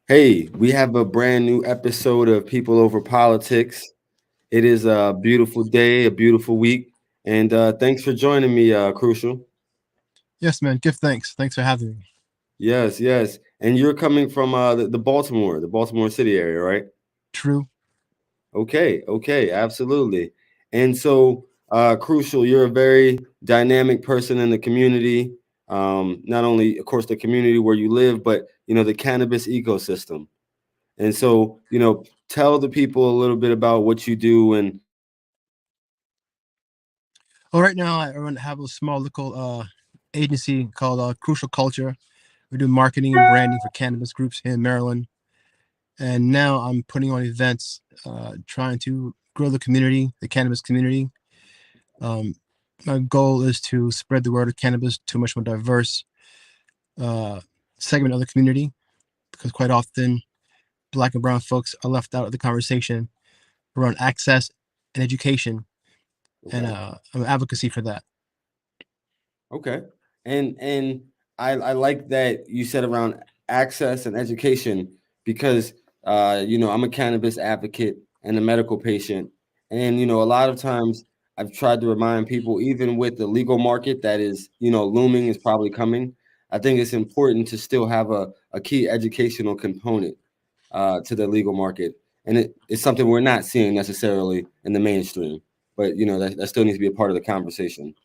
Hey, we have a brand new episode of People Over Politics. It is a beautiful day, a beautiful week, and thanks for joining me, Crucial. Yes, man. Give thanks. Thanks for having me. Yes, yes, and you're coming from the Baltimore City area, right? True. Okay, okay, absolutely. And so, Crucial, you're a very dynamic person in the community. Not only, of course, the community where you live, but the cannabis ecosystem. And so, tell the people a little bit about what you do and Well, right now have a small local agency called Crucial Culture. We do marketing and branding for cannabis groups here in Maryland. And now I'm putting on events, trying to grow the community, the cannabis community. Um, my goal is to spread the word of cannabis to a much more diverse uh, segment of the community, because quite often Black and Brown folks are left out of the conversation around access and education, and okay, advocacy for that. okay. And I like that you said around access and education because I'm a cannabis advocate and a medical patient. And a lot of times I've tried to remind people, even with the legal market that is, looming is probably coming, I think it's important to still have a key educational component to the legal market. And it's something we're not seeing necessarily in the mainstream. But that still needs to be a part of the conversation.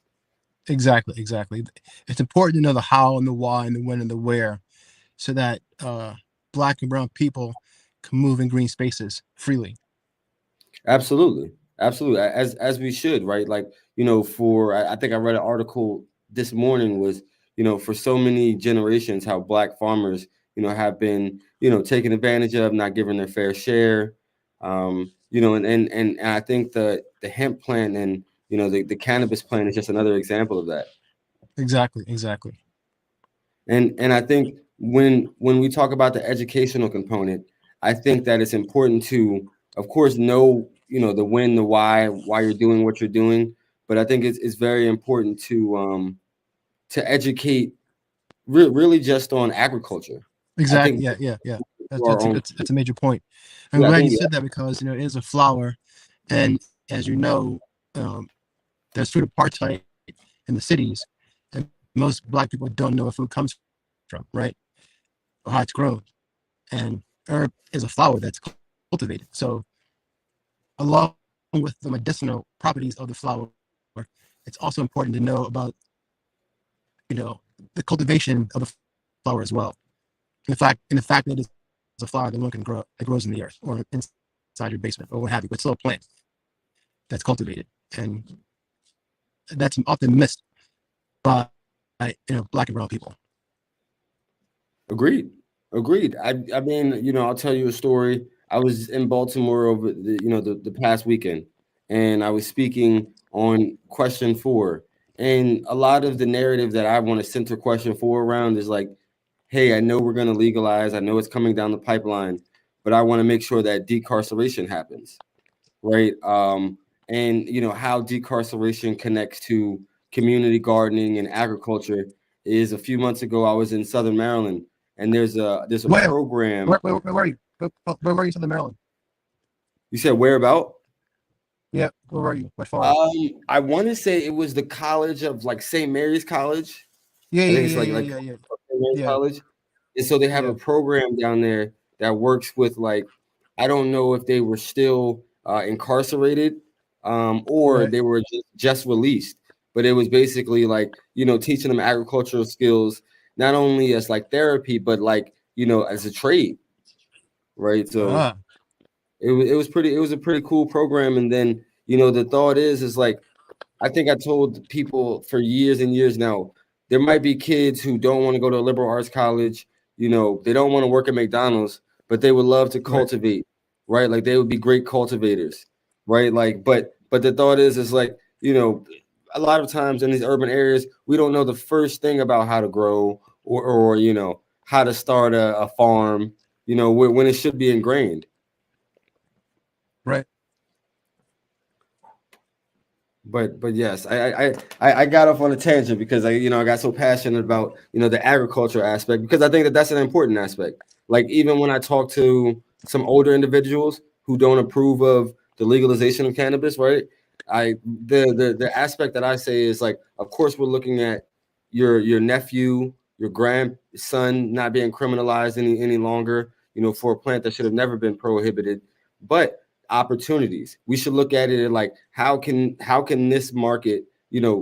Exactly, exactly. It's important to know the how and the why and the when and the where, so that Black and Brown people can move in green spaces freely. Absolutely, absolutely. As we should, right? Like for I think I read an article this morning was for so many generations how Black farmers have been taken advantage of, not given their fair share. And I think the hemp plant and the cannabis plant is just another example of that. Exactly, exactly. And I think when we talk about the educational component, I think that it's important to, of course, know the when, the why you're doing what you're doing. But I think it's very important to educate really just on agriculture. I think Exactly. Yeah, yeah, yeah. That's for our that's a, own. that's, that's a major point. I'm Yeah, I glad you think said that, because it is a flower, and as you know, um, there's food apartheid in the cities, and most Black people don't know where food comes from, right? Or how it's grown. And herb is a flower that's cultivated. So, along with the medicinal properties of the flower, it's also important to know about, you know, the cultivation of the flower as well. And the fact that it's a flower that one can grow, that grows in the earth or inside your basement or what have you, but it's still a plant that's cultivated, and that's often missed by Black and Brown people. agreed. Agreed. I mean, I'll tell you a story. I was in Baltimore over the past weekend, and I was speaking on question four. And a lot of the narrative that I want to center question four around is like, hey, I know we're going to legalize. I know it's coming down the pipeline, but I want to make sure that decarceration happens, right? And how decarceration connects to community gardening and agriculture is a few months ago I was in Southern Maryland, and there's a Where program. where are you? Where are you, Southern Maryland? You said where about? Yeah, where are you? What farm? I want to say it was the College of like St. Mary's College. Yeah, I yeah, think it's yeah, like yeah, yeah, yeah, St. Mary's yeah, College. And so they have a yeah. program down there that works with like I don't know if they were still incarcerated or Right, they were just released, but it was basically like teaching them agricultural skills not only as like therapy but like as a trade, right? So ah, it was a pretty cool program. And then the thought is like I think I told people for years and years now, there might be kids who don't want to go to a liberal arts college, they don't want to work at McDonald's, but they would love to right, cultivate, right? Like they would be great cultivators, right? Like, but the thought is like, a lot of times in these urban areas, we don't know the first thing about how to grow or how to start a farm, when it should be ingrained. right. But yes, I got off on a tangent because I got so passionate about the agriculture aspect because I think that that's an important aspect. Like even when I talk to some older individuals who don't approve of the legalization of cannabis, right? The aspect that I say is like, of course, we're looking at your nephew, your grandson not being criminalized any longer, for a plant that should have never been prohibited. But opportunities, we should look at it like how can this market,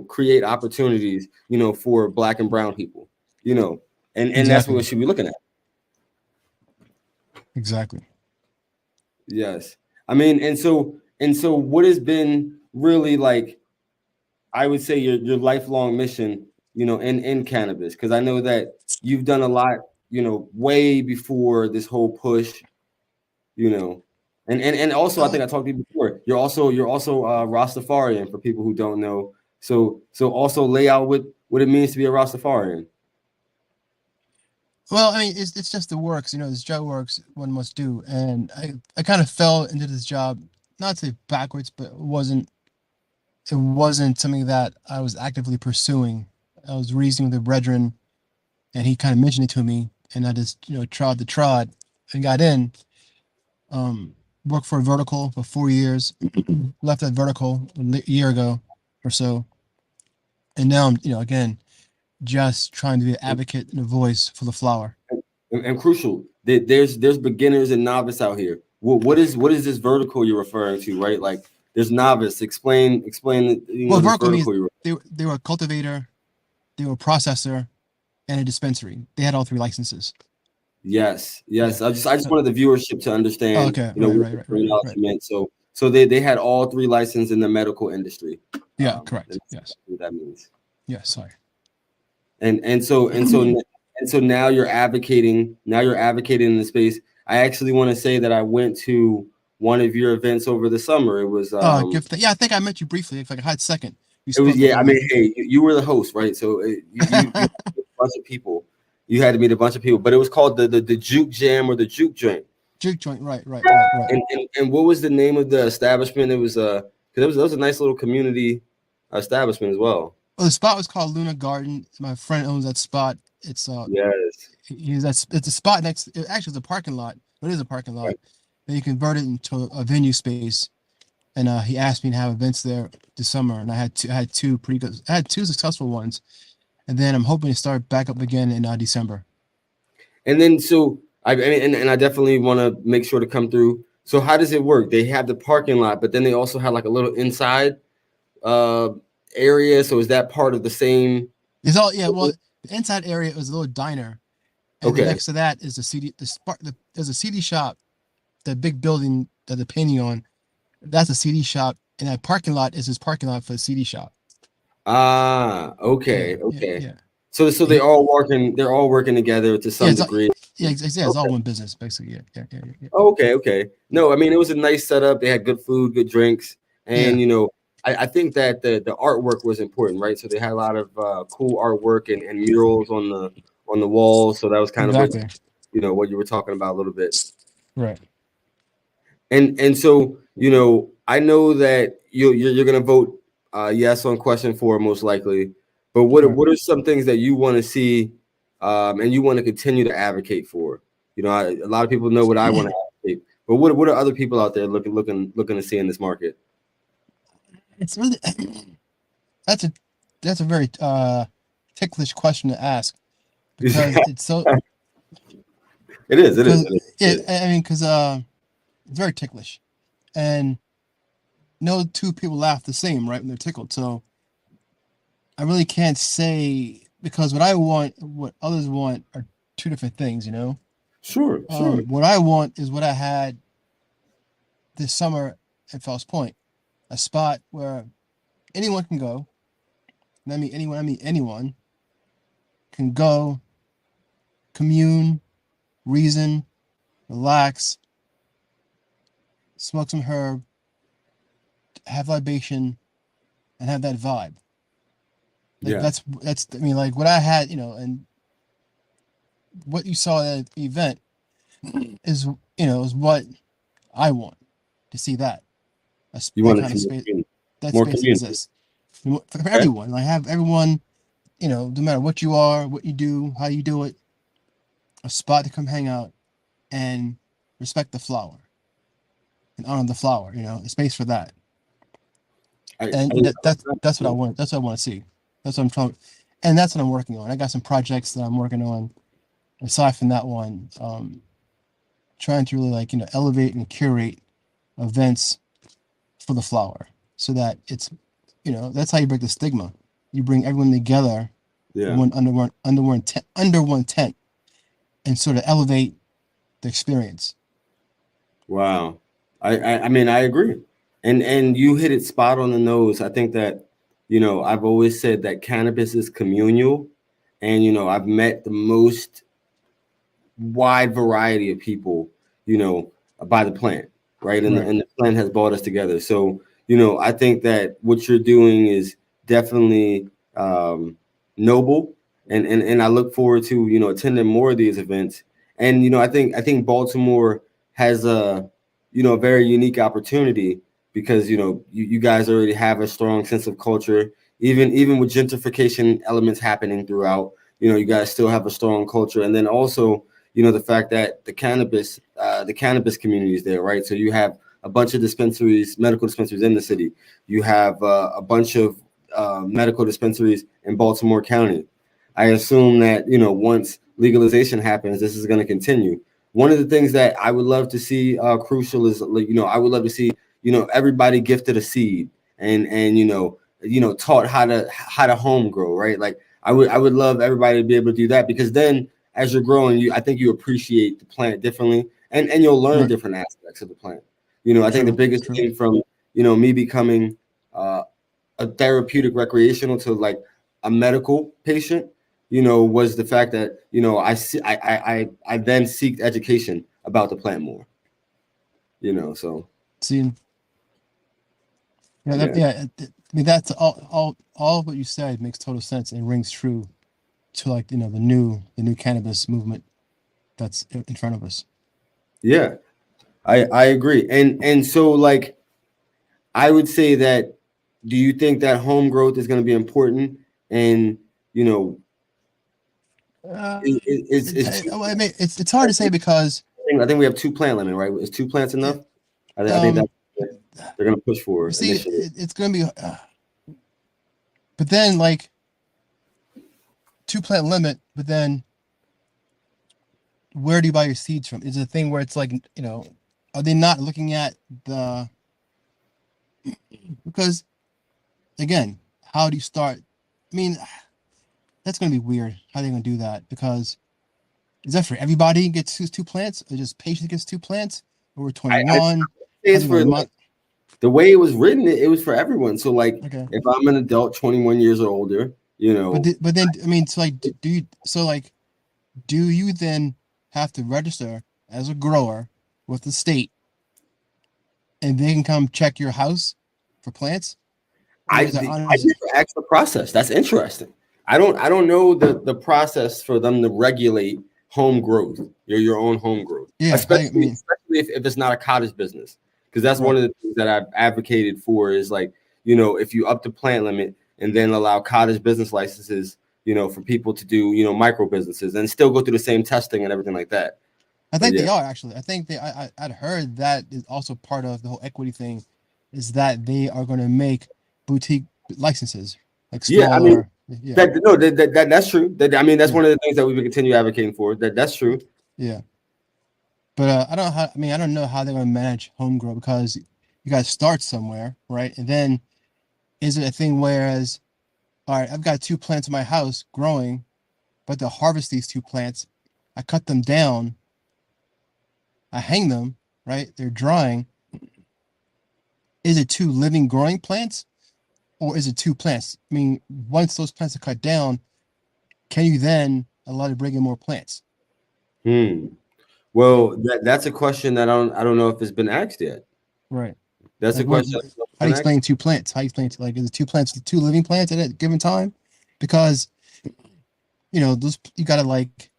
create opportunities, for Black and brown people, and that's what Exactly. we should be looking at. Exactly. Yes. I mean, and so what has been really like, I would say your lifelong mission, in cannabis, because I know that you've done a lot, way before this whole push, you know. And also I Oh, think I talked to you before. You're also Rastafarian for people who don't know. So also lay out what it means to be a Rastafarian. well, I mean, it's just the works, this job works one must do. And I kind of fell into this job, not to say backwards, but it wasn't something that I was actively pursuing. I was reasoning with a brethren, and he kind of mentioned it to me, and I just, trod the trod and got in. Um, Worked for a vertical for 4 years, left that vertical a year ago or so, and now I'm, again, just trying to be an advocate and a voice for the flower. And crucial, there's beginners and novice out here. What is this vertical you're referring to, right? Like there's novice. Explain Well, this vertical means vertical you. they were a cultivator, they were a processor, and a dispensary. They had all three licenses. Yes, Yeah. yes. I just wanted the viewership to Oh, understand, okay. Right. what Right. the Right. Right. Right. terminology meant. So they had all three licenses in the medical industry. Yeah. And Correct. that's Yes. what that means. Yes. Sorry. And so now you're advocating. Now you're advocating in the space. I actually want to say that I went to one of your events over the summer. It was Gift. Yeah, I think I met you briefly. If like a hot second, we it was spoke a yeah. I little mean, bit. hey, you were the host, right? So you had a bunch of people. You had to meet a bunch of people, but it was called the Juke Jam or the Juke Joint. Juke joint. Right. Right. Right. Right. And what was the name of the establishment? It was because it was a nice little community establishment as well. Well, the spot was called Luna Garden. My friend owns that spot. It's Yes. it's a spot next. It actually is a parking lot. It is a parking lot. Right. And you convert it into a venue space. And he asked me to have events there this summer, and I had two pretty good. I had two successful ones, and then I'm hoping to start back up again in December. And then so and I definitely want to make sure to come through. So how does it work? They have the parking lot, but then they also have like a little inside uh area. So is that part of the same? It's all yeah. Well, the inside area is a little diner, and then Okay. next to that is the CD. There's a CD shop. The big building that they're painting on. That's a CD shop, and that parking lot is his parking lot for the CD shop. Ah, Yeah, okay, yeah, okay. yeah. So He, they're all working together to yeah, some degree. it's all one business basically. Yeah, yeah, yeah, yeah. Okay, okay. No, I mean it was a nice setup. They had good food, good drinks, Yeah, and I think that the artwork was important, right? So they had a lot of cool artwork and murals on the walls. So that was kind of what exactly. what you were talking about a little bit. Right. And so I know that you're gonna vote yes on question 4 most likely. But what are, Right. what are some things that you want to see, and you want to continue to advocate for? A lot of people know what I want to advocate, but what are other people out there looking to see in this market? It's really that's a that's a very ticklish question to ask because it it's so is, it is, because it is, it yeah, is. I mean because it's very ticklish, and no two people laugh the same, right, when they're tickled. So I really can't say because what I want, what others want, are two different things. Sure, sure. What I want is what I had this summer at Fells Point, a spot where anyone can go. And I mean anyone. I mean anyone can go, commune, reason, relax, smoke some herb, have libation, and have that vibe. Like Yeah, that's I mean like what I had, and what you saw at the event is is what I want to see that you that want to kind of see more space community. that More space community. exists for Okay? everyone. Like have everyone, no matter what you are, what you do, how you do it, a spot to come hang out and respect the flower and honor the flower. A space for that. And that's what I want. That's what I want to see. That's what I'm trying, and that's what I'm working on. I got some projects that I'm working on aside from that one. Trying to really elevate and curate events for the flower, so that it's that's how you break the stigma. You bring everyone together Yeah. under one tent, and sort of elevate the experience. Wow. I mean, I agree. And you hit it spot on the nose. I think that, I've always said that cannabis is communal. And, I've met the most wide variety of people, by the plant, right? And, Right. and the plant has brought us together. So, I think that what you're doing is definitely noble. And I look forward to, attending more of these events. And, I think Baltimore has a very unique opportunity because, you guys already have a strong sense of culture, even with gentrification elements happening throughout, you guys still have a strong culture. And then also, the fact that the cannabis community is there, right? So you have a bunch of dispensaries, medical dispensaries in the city. You have a bunch of medical dispensaries in Baltimore County. I assume that, once legalization happens, this is going to continue. One of the things that I would love to see crucial is, I would love to see, everybody gifted a seed and taught how to home grow, right? Like I would love everybody to be able to do that, because then as you're growing, I think you appreciate the plant differently, and you'll learn Right. different aspects of the plant. I think the True. biggest True. thing from, me becoming a therapeutic recreational to like a medical patient, was the fact that, I then seeked education about the plant more, so See. Yeah. yeah. I mean, that's all of what you said makes total sense and rings true to the new cannabis movement that's in front of us. Yeah, I agree. And so, like, I would say that, do you think that home growth is going to be important? And, you know, is I mean, it's hard to say because I think we have two plant limit, right? Is two plants it, enough? I think um that's what they're going to push for you see initially. it's going to be but then like two plant limit, but then where do you buy your seeds from? Is it a thing where it's like, are they not looking at the, because again, how do you start? I mean, that's going to be weird. How are they going to do that? Because is that for everybody gets two plants, or just patient gets two plants, or we're I 21? say How it's they going for, to like, the way it was written. It was for everyone. So, like, okay? if I'm an adult, 21 years or older, But then I mean, so like, do you so like do you then have to register as a grower with the state, and they can come check your house for plants, or is that I honors? never asked the process. That's interesting. I don't know the process for them to regulate home growth, your own home growth, Yeah, I especially mean, especially if it's not a cottage business, because that's one right. of the things that I've advocated for is, like, if you up the plant limit and then allow cottage business licenses, for people to do, micro businesses and still go through the same testing and everything like that. I But think yeah, they are actually. I think I'd heard that is also part of the whole equity thing, is that they are going to make boutique licenses, like yeah. I mean, smaller. Yeah, that's true. I mean, that's yeah, one of the things that we would continue advocating for. That's true. yeah. But I don't know how. I mean, I don't know how they're going to manage home grow, because you got to start somewhere, right? And then is it a thing whereas, all right, I've got two plants in my house growing, but to harvest these two plants, I cut them down, I hang them, right? They're drying. Is it two living growing plants, or is it two plants? I mean, once those plants are cut down, can you then allow to bring in more plants? Hmm. Well, that's a question that I don't know if it's been asked yet. Right. That's a Like, what? question that's How do you been asked. explain two plants? How do you explain like, is it two plants, two living plants at a given time? Because those, you gotta like,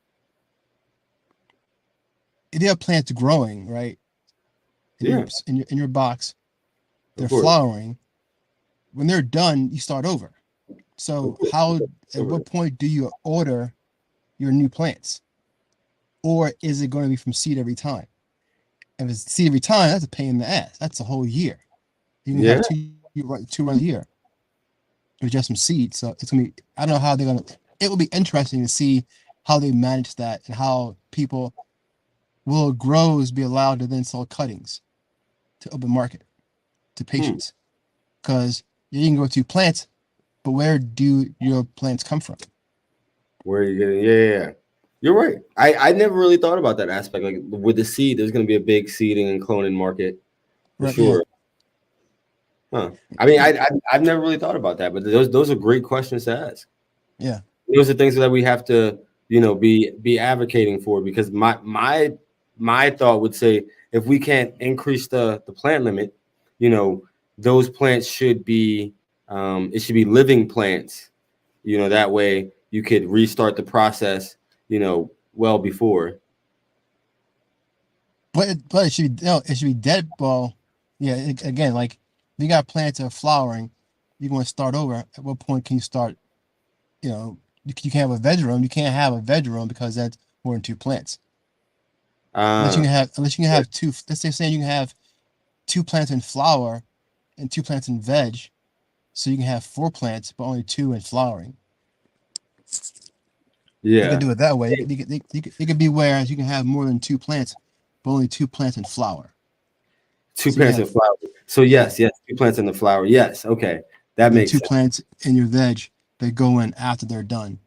if you have plants growing right in your Yeah, in your box, of they're course. flowering. When they're done, you start over. Of So course. how, at what point do you order your new plants? or is it going to be from seed every time? If it's seed every time, that's a pain in the ass. That's a whole year. You can Yeah. have two runs a year with just some seed. So it's gonna be. I don't know how they're gonna. It will be interesting to see how they manage that and how people will growers be allowed to then sell cuttings to open market to Hmm. patients, because you can grow 2 plants, but where do your plants come from? Where are you getting? Yeah. You're right. I never really thought about that aspect. Like with the seed, there's going to be a big seeding and cloning market for Right? Yeah. sure. Huh. I mean, Yeah. I've never really thought about that, but those are great questions to ask. Yeah. Those are things that we have to, be advocating for, because my thought would say, if we can't increase the plant limit, those plants should be, it should be living plants. That way you could restart the process, well before. But it should be, no, it should be dead. Well, yeah. Again, like if you got plants that are flowering, you want to start over. At what point can you start? You can't have a veg room. You can't have a veg room because that's more than 2 plants. Uh, Unless you can have two. Let's say saying you can have 2 plants in flower and 2 plants in veg, so you can have 4 plants, but only two in flowering. You could yeah, do it that way. You could be, whereas you can have more than 2 plants, but only 2 plants in flower. two So you can plants in have, flower. So yeah, yes, two plants in the flower. Yes, okay, that and then makes two sense. plants in your veg that go in after they're done,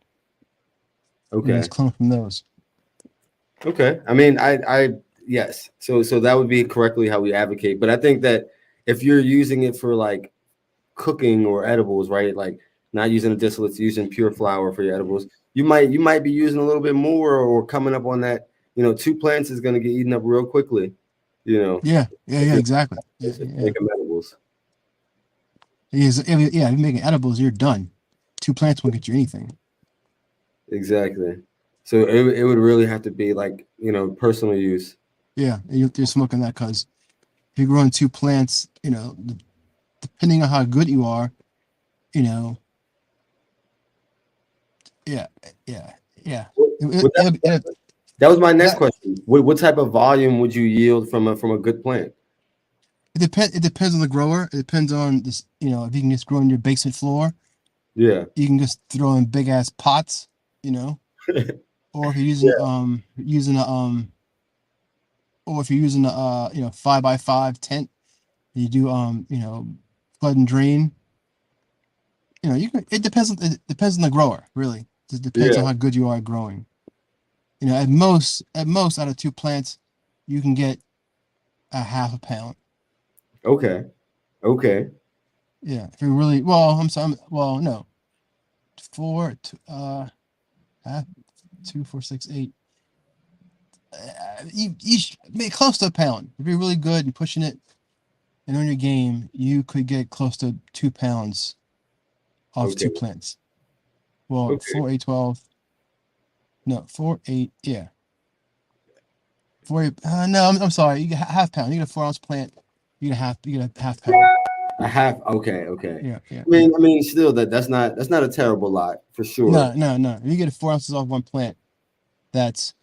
and then Okay. just clone from those. Okay. I mean, yes. So that would be correctly how we advocate. But I think that if you're using it for like cooking or edibles, right? Like not using a distillates, using pure flour for your edibles, you might be using a little bit more, or coming up on that. 2 plants is going to get eaten up real quickly. You know, Yeah, yeah, if yeah, you're exactly. Yeah, yeah, making edibles. yeah. If you're making edibles, you're done. 2 plants won't get you anything. Exactly. So it would really have to be like personal use. Yeah, and you're smoking that because if you're growing 2 plants, depending on how good you are, you know, yeah, yeah, yeah. Would that was my next That question. What type of volume would you yield from a good plant? it depends. It depends on the grower. It depends on this. If you can just grow in your basement floor, Yeah. you can just throw in big ass pots. You know, or if you're using a 5x5 tent, you do flood and drain. You can. It depends on the grower. Really, it just depends Yeah. on how good you are at growing. At most, out of 2 plants, you can get a half a pound. Okay. Okay. Yeah, if you're really well. I'm sorry. Well, no, four, half, 2, 4, 6, 8. You should make close to a pound. If you're really good and pushing it and on your game, you could get close to 2 pounds off Okay. 2 plants. Well, Okay. 4, 8, 12. No, 4, 8. Yeah, 4, 8. No, I'm sorry. You get half pound. You get a 4 ounce plant. You get a half pound. A half. Okay. Okay. Yeah, yeah, I yeah. mean, still that's not a terrible lot for sure. No, no, no. If you get 4 ounces off one plant, that's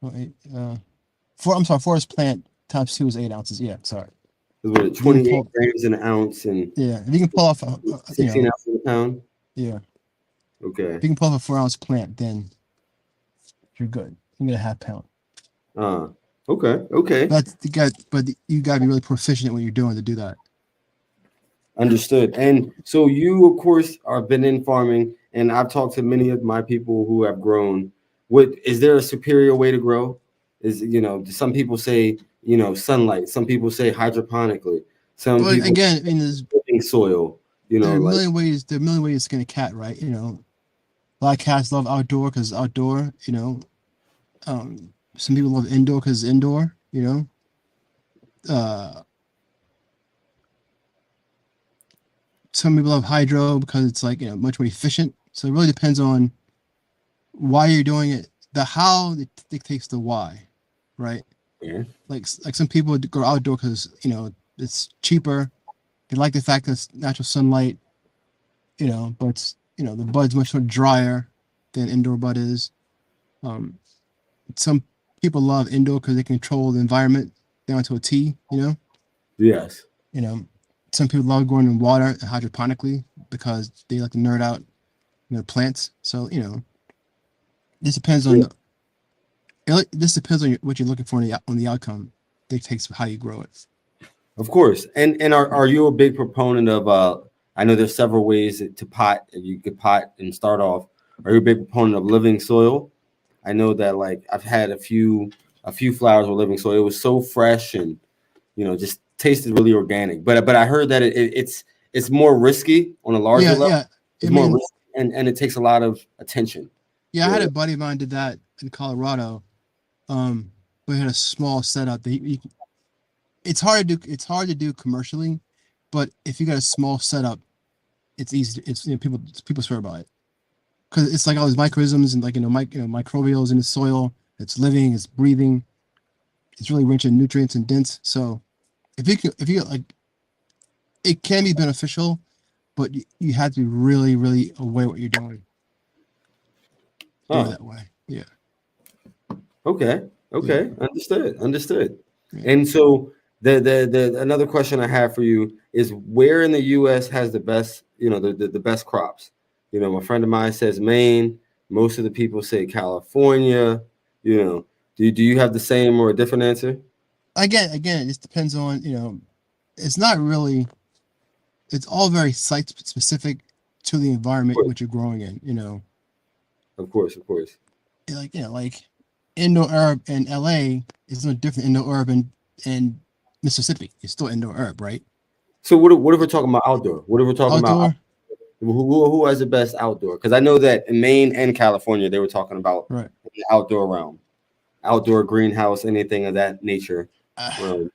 4, 8, 4. I'm sorry, 4 is plant times 2 is 8 ounces. Yeah, sorry. Is what, If you can 28 pull, grams in an ounce and yeah, if you can pull off, 16 ounces in a pound. yeah, if Okay. you can pull off a 4 ounce plant, then you're good. You get a half pound. Uh. Okay. Okay. But you got to be really proficient at what you're doing to do that. Understood. And so you, of course, are been in farming, and I've talked to many of my people who have grown. What is there a superior way to grow? Some people say sunlight. Some people say hydroponically. Some But people again, I mean, living soil. there are a Like million ways. There are a million ways to skin a cat, right? A lot of cats love outdoor because outdoor. Some people love indoor because indoor. Uh, some people love hydro because it's like much more efficient. So it really depends on why you're doing it. The how dictates the why, right? yeah, Like some people go outdoor because it's cheaper. They like the fact that it's natural sunlight, but the bud's much more drier than indoor bud is. Um, some people love indoor because they control the environment down to a T. Yes. Some people love growing in water hydroponically because they like to nerd out plants. So this depends on Yeah. this depends on what you're looking for on the outcome. Dictates how you grow it. Of course. And are you a big proponent of I know there's several ways to pot, you could pot and start off. Are you a big proponent of living soil? I know that like I've had a few flowers with living soil. It was so fresh and just tasted really organic. But I heard that it's more risky on a larger Yeah, level. yeah. I It's more mean, risky and it takes a lot of attention. yeah. I had a buddy of mine did that in Colorado. But he had a small setup. It's hard to do. It's hard to do commercially, but if you got a small setup, it's easy. It's people swear by it because it's like all these microisms and like microbials in the soil. It's living. It's breathing. It's really rich in nutrients and dense. So if you like, it can be beneficial, but you have to be really really aware what you're doing. Do it that way. Yeah. Okay. Yeah. Understood. Yeah. And so the another question I have for you is where in the U.S. has the best, the best crops? A friend of mine says Maine. Most of the people say California. Do you have the same or a different answer? Again, it just depends on it's not really. It's all very site specific to the environment which you're growing in. Of course. Like indoor herb in LA is no different than indoor herb in Mississippi. It's still indoor herb, right? So what if we're talking about outdoor? What if we're talking about Outdoor, who has the best outdoor? Because I know that in Maine and California they were talking about right? the outdoor realm, outdoor greenhouse, anything of that nature. I mean,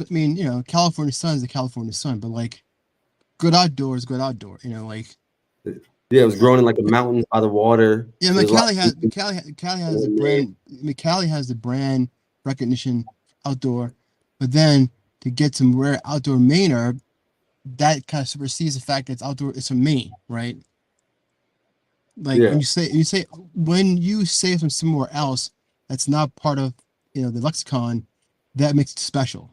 I mean, California sun is the California sun, but like good outdoor is good outdoor. Like Yeah, it was growing in like the mountains by the water. yeah, There's a lot Cali has the brand. I mean, Cali has the brand recognition outdoor, but then to get some rare outdoor Maine herb, that kind of supersedes the fact that it's outdoor. It's from Maine, right? Like yeah, when you say from somewhere else that's not part of the lexicon, that makes it special,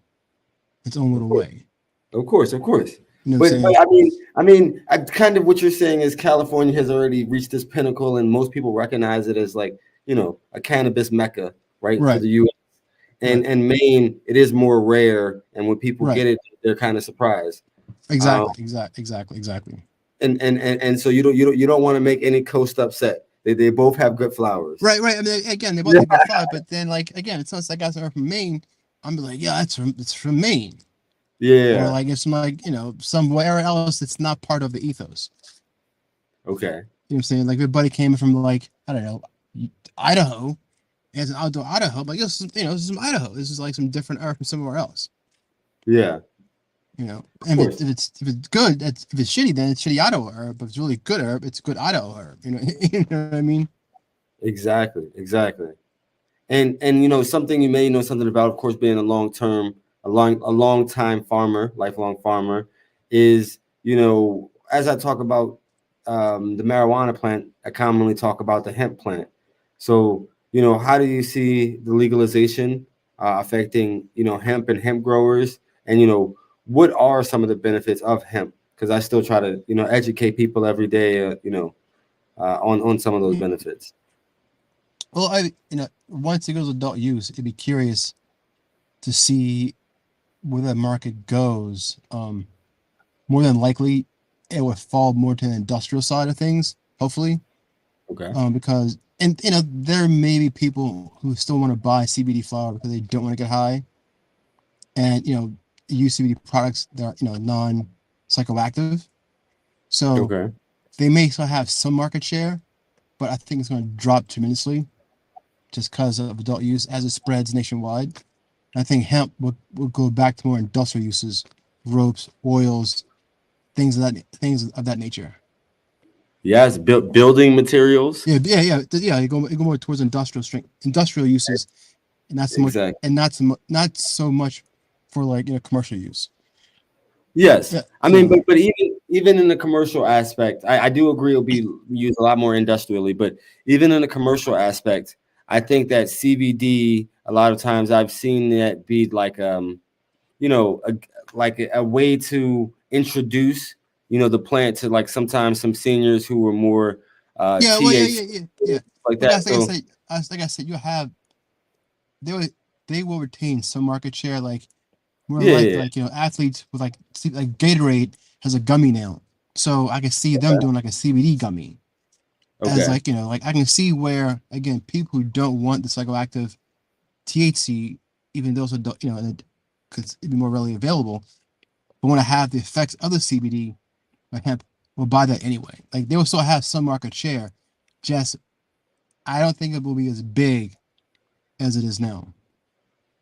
its own little way. of course. You know what I'm But saying? I kind of what you're saying is California has already reached this pinnacle, and most people recognize it as like a cannabis mecca, right, for Right, the U.S. right, And Maine, it is more rare, and when people right. get it, they're kind of surprised. Exactly. And so you don't want to make any coast upset. They both have good flowers. Right. I mean, again, they both have good flower, but then like again, it's not like guys are from Maine. I'm like, yeah, it's from Maine. Or Yeah. like it's like somewhere else that's not part of the ethos. Okay. You know what I'm saying? Like if buddy came from like I don't know, Idaho, as an outdoor Idaho, like this is some Idaho. This is like some different herb from somewhere else. Yeah. And Of if it's good, if it's shitty, then it's shitty Idaho herb. But if it's really good herb, it's good Idaho herb. You know what I mean? Exactly. And something you may know something about, of course, being a long time farmer, lifelong farmer, is as I talk about the marijuana plant, I commonly talk about the hemp plant. So how do you see the legalization affecting hemp and hemp growers, and what are some of the benefits of hemp? Because I still try to educate people every day, on some of those benefits. Well, once it goes adult use, it'd be curious to see where that market goes. More than likely, it would fall more to the industrial side of things. Hopefully, Okay. because there may be people who still want to buy CBD flower because they don't want to get high, and use CBD products that are non psychoactive. So Okay. they may still have some market share, but I think it's going to drop tremendously just because of adult use as it spreads nationwide. I think hemp will go back to more industrial uses, ropes, oils, things of that nature. Yes, building materials. Yeah. You go more towards industrial uses, and not so much, Exactly. and not so much for like commercial use. Yes, Yeah, I mean, but even even in the commercial aspect, I do agree it'll be used a lot more industrially, but even in the commercial aspect, I think that CBD a lot of times I've seen that be like you know like a way to introduce the plant to like sometimes some seniors who were more Yeah, well, yeah, THC yeah, yeah, yeah. like But that. that's So like I said, you have they will they will retain some market share, like more yeah, yeah, like athletes with like Gatorade has a gummy now, so I can see them doing like a CBD gummy as okay, like like I can see where again people who don't want the psychoactive THC, even those who don't because it'd be more readily available, but want to have the effects of the CBD like hemp will buy that anyway. Like they will still have some market share, just I don't think it will be as big as it is now.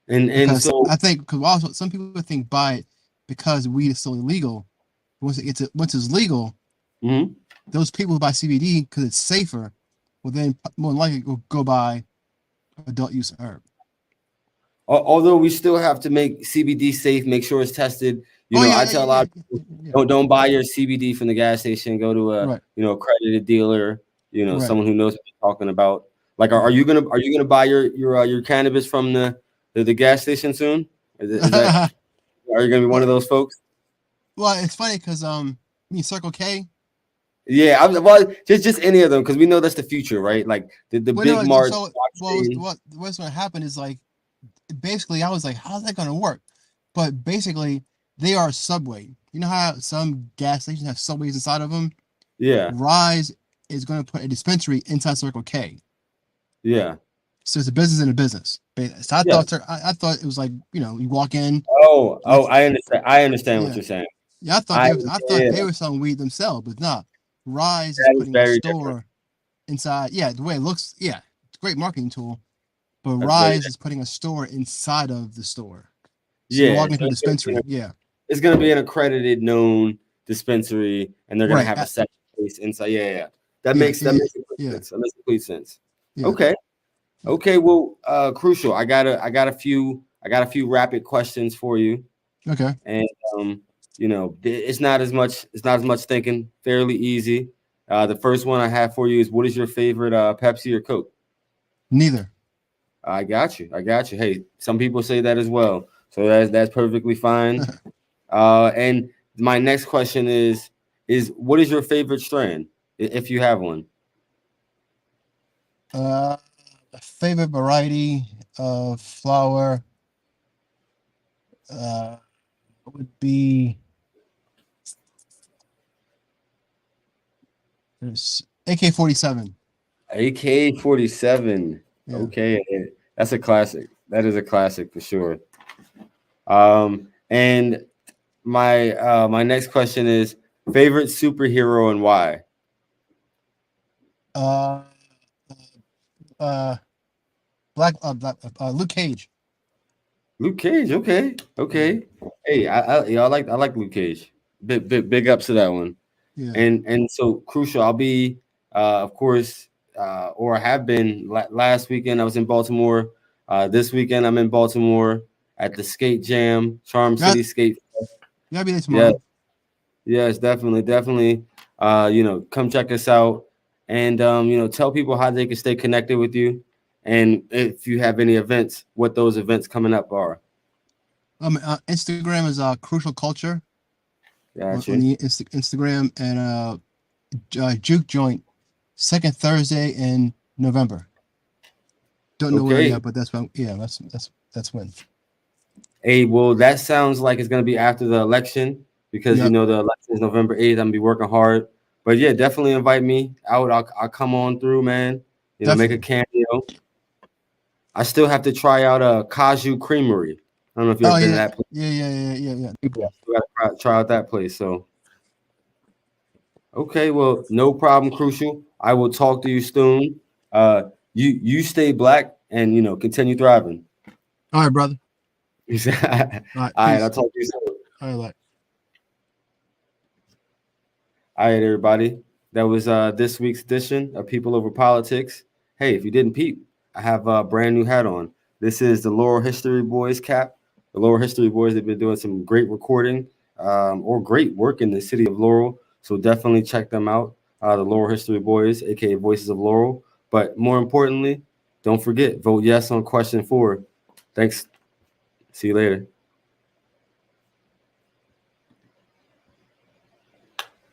and Because so I think because also some people think buy it because weed is still illegal. Once it's legal, mhm. those people who buy CBD because it's safer will then more likely go buy adult use herb. Although we still have to make CBD safe, make sure it's tested. Oh yeah, I yeah, tell a yeah, lot yeah, of yeah, people yeah. don't buy your CBD from the gas station. Go to a Right, accredited dealer. right, Someone who knows what they're talking about. Like, yeah. are you gonna buy your cannabis from the gas station soon? Is that are you gonna be one well, of those folks? well, it's funny because I mean Circle K. Yeah, well, just any of them because we know that's the future, right? Like the Well, no, big marts, so blockchain. what's going to happen is like basically I was like, how's that going to work? But basically, they are a Subway. You know how some gas stations have Subways inside of them? Yeah, Rise is going to put a dispensary inside Circle K. yeah, So it's a business in a business. So yeah. I thought it was like you walk in, Oh, like I understand. I understand what yeah, you're saying. yeah. I I thought Yeah, they were selling weed themselves, but not. Rise is that is putting a very different. store inside. Yeah, the way it looks, yeah, it's a great marketing tool. But That's very Rise is putting a store inside of the store, so you Yeah, walk into so a dispensary. Yeah, it's gonna be an accredited, known dispensary, and they're gonna right. have a set place inside. Yeah, yeah, Yeah, that makes complete yeah, sense. That makes complete sense. yeah. Okay, Yeah. okay. Well, crucial. I got a few rapid questions for you, Okay. and it's not as much thinking. Fairly easy. The first one I have for you is what is your favorite Pepsi or Coke? Neither. I got you. I got you. Hey, some people say that as well, so that's perfectly fine. And my next question is what is your favorite strain, if you have one? uh, Favorite variety of flower uh would be AK-47. AK-47. Yeah. Okay, that's a classic. That is a classic for sure. And my next question is favorite superhero and why? Uh, uh, Luke Cage. Luke Cage. Okay, Yeah. okay. Hey, I like Luke Cage. Big ups to that one. Yeah. And so crucial. I'll be, of course, or have been. Last weekend I was in Baltimore. This weekend I'm in Baltimore at the Skate Jam, Charm Yeah. City Skate. Yeah. I'll be there Yes, tomorrow. yes, definitely, definitely. Come check us out, and tell people how they can stay connected with you, and if you have any events, what those events coming up are. Instagram is Crucial Culture on Gotcha. the Instagram and Juke Joint second Thursday in November. Don't know where Okay. yet, but that's when. Yeah, that's when. Hey, well, that sounds like it's gonna be after the election because Yep. the election is November 8th. I'm gonna be working hard. But yeah, definitely invite me out. I'll come on through, man. Make a Definitely. cameo. I still have to try out a Kaju Creamery. I don't know if you've Oh ever been to yeah, that place. yeah. Yeah, still gotta try out that place. So okay, well, no problem, Crucial. I will talk to you soon. You stay black and continue thriving. All right, brother. All right, All right, I'll peace. talk to you soon. All right, like. All right, everybody. That was this week's edition of People Over Politics. Hey, if you didn't peep, I have a brand new hat on. This is the Laurel History Boys cap. The Laurel History Boys have been doing some great recording or great work in the city of Laurel. So definitely check them out, the Laurel History Boys, aka Voices of Laurel. But more importantly, don't forget, vote yes on question 4. Thanks. See you later.